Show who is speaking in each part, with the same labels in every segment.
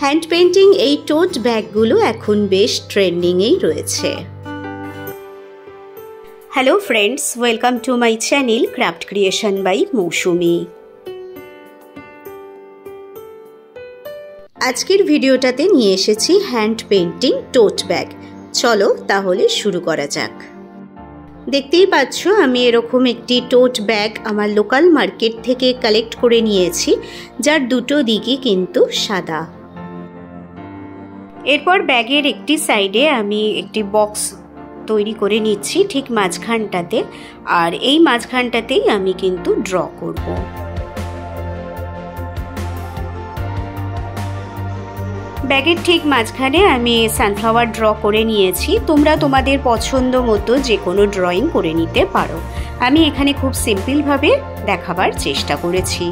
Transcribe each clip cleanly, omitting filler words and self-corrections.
Speaker 1: Hand painting এই টোট ব্যাগগুলো এখন বেশ ট্রেন্ডিংয়েই রয়েছে। Hello friends, welcome to my channel craft creation by Mousumi. আজকের ভিডিওটাতে নিয়ে এসেছি হ্যান্ড পেইন্টিং টোট ব্যাগ। চলো তাহলে শুরু করা যাক। দেখতেই পাচ্ছ আমি এরকম একটি টোট ব্যাগ আমার লোকাল মার্কেট থেকে কালেক্ট করে নিয়েছি, যার দুটো দিকই কিন্তু সাদা। এরপর ব্যাগের একটি সাইডে আমি একটি বক্স তৈরি করে নিচ্ছি ঠিক মাঝখানটাতে, আর এই মাঝখানটাতেই আমি কিন্তু ড্র করব। ব্যাগের ঠিক মাঝখানে আমি সানফ্লাওয়ার ড্র করে নিয়েছি। তোমরা তোমাদের পছন্দ মতো যে কোনো ড্রয়িং করে নিতে পারো। আমি এখানে খুব সিম্পলভাবে দেখাবার চেষ্টা করেছি।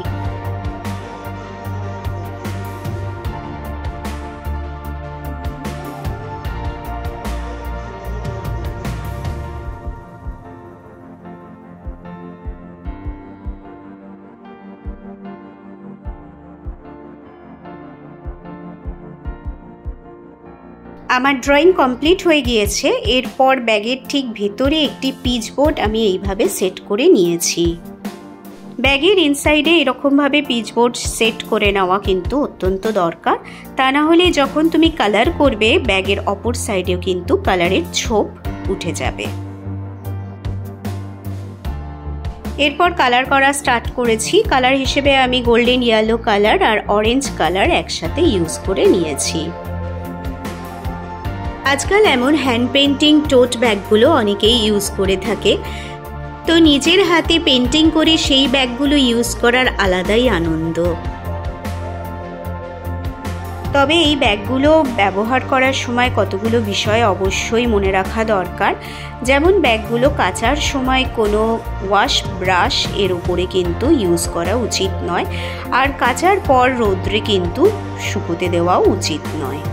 Speaker 1: আমার ড্রয়িং কমপ্লিট হয়ে গিয়েছে। এরপর ব্যাগের ঠিক ভেতরে একটি পিচবোর্ড আমি এইভাবে সেট করে নিয়েছি। ব্যাগের ইনসাইডে এরকমভাবে পিচবোর্ড সেট করে নেওয়া কিন্তু অত্যন্ত দরকার, তা না হলে যখন তুমি কালার করবে ব্যাগের অপর সাইডেও কিন্তু কালারের ছোপ উঠে যাবে। এরপর কালার করা স্টার্ট করেছি। কালার হিসেবে আমি গোল্ডেন ইয়েলো কালার আর অরেঞ্জ কালার একসাথে ইউজ করে নিয়েছি। আজকাল এমন হ্যান্ড পেইন্টিং টোট ব্যাগগুলো অনেকেই ইউজ করে থাকে, তো নিজের হাতে পেইন্টিং করে সেই ব্যাগগুলো ইউজ করার আলাদাই আনন্দ। তবে এই ব্যাগগুলো ব্যবহার করার সময় কতগুলো বিষয় অবশ্যই মনে রাখা দরকার। যেমন ব্যাগগুলো কাচার সময় কোনো ওয়াশ ব্রাশ এর উপরে কিন্তু ইউজ করা উচিত নয়, আর কাচার পর রোদ্রে কিন্তু শুকোতে দেওয়াও উচিত নয়।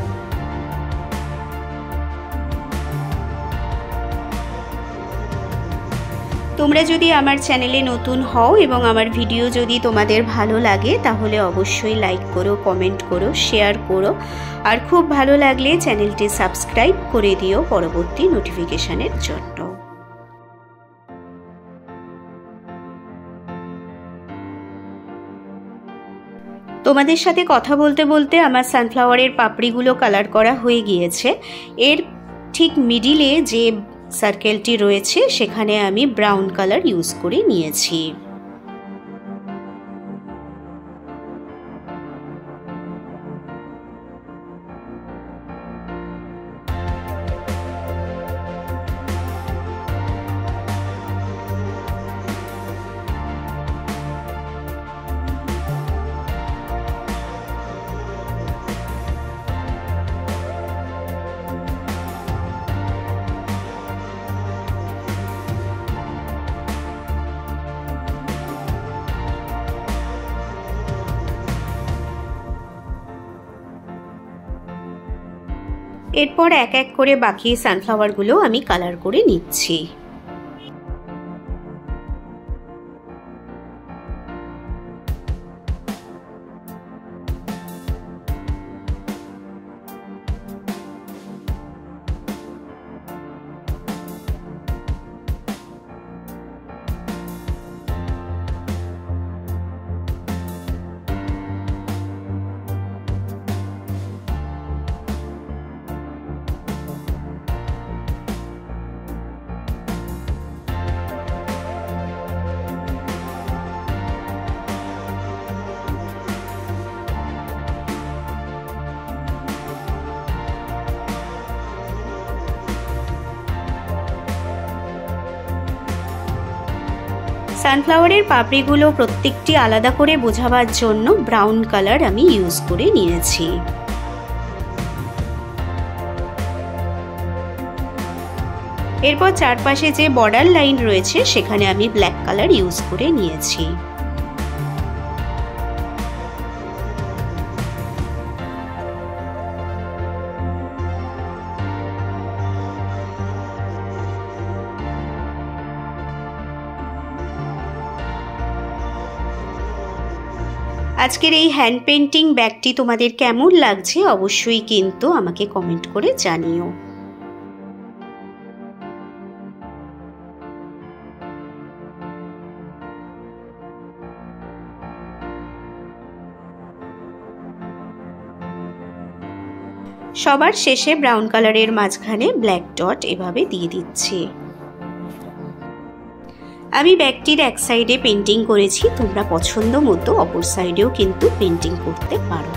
Speaker 1: তোমরা যদি আমার চ্যানেলে নতুন হও এবং আমার ভিডিও যদি তোমাদের ভালো লাগে তাহলে অবশ্যই লাইক করো, কমেন্ট করো, শেয়ার করো, আর খুব ভালো লাগলে চ্যানেলটি সাবস্ক্রাইব করে দিও পরবর্তী নোটিফিকেশনের জন্য। তোমাদের সাথে কথা বলতে বলতে আমার সানফ্লাওয়ারের পাপড়িগুলো কালার করা হয়ে গিয়েছে। এর ঠিক মিডিলে যে সার্কেলটি রয়েছে সেখানে আমি ব্রাউন কালার ইউজ করে নিয়েছি। এরপর এক এক করে বাকি সানফ্লাওয়ারগুলো আমি কালার করে নিচ্ছি। সানফ্লাওয়ারের পাপড়িগুলো প্রত্যেকটি আলাদা করে বোঝাবার জন্য ব্রাউন কালার আমি ইউজ করে নিয়েছি। এরপর চারপাশে যে বর্ডার লাইন রয়েছে সেখানে আমি ব্ল্যাক কালার ইউজ করে নিয়েছি। আজকের এই হ্যান্ড পেন্টিং ব্যাগটি তোমাদের কেমন লাগছে অবশ্যই কিন্তু আমাকে কমেন্ট করে জানিও। সবার শেষে ব্রাউন কালারের মাঝখানে ব্ল্যাক ডট এভাবে দিয়ে দিচ্ছি। আমি ব্যাগটির এক সাইডে পেন্টিং করেছি, তোমরা পছন্দ মতো অপর সাইডেও কিন্তু পেন্টিং করতে পারো।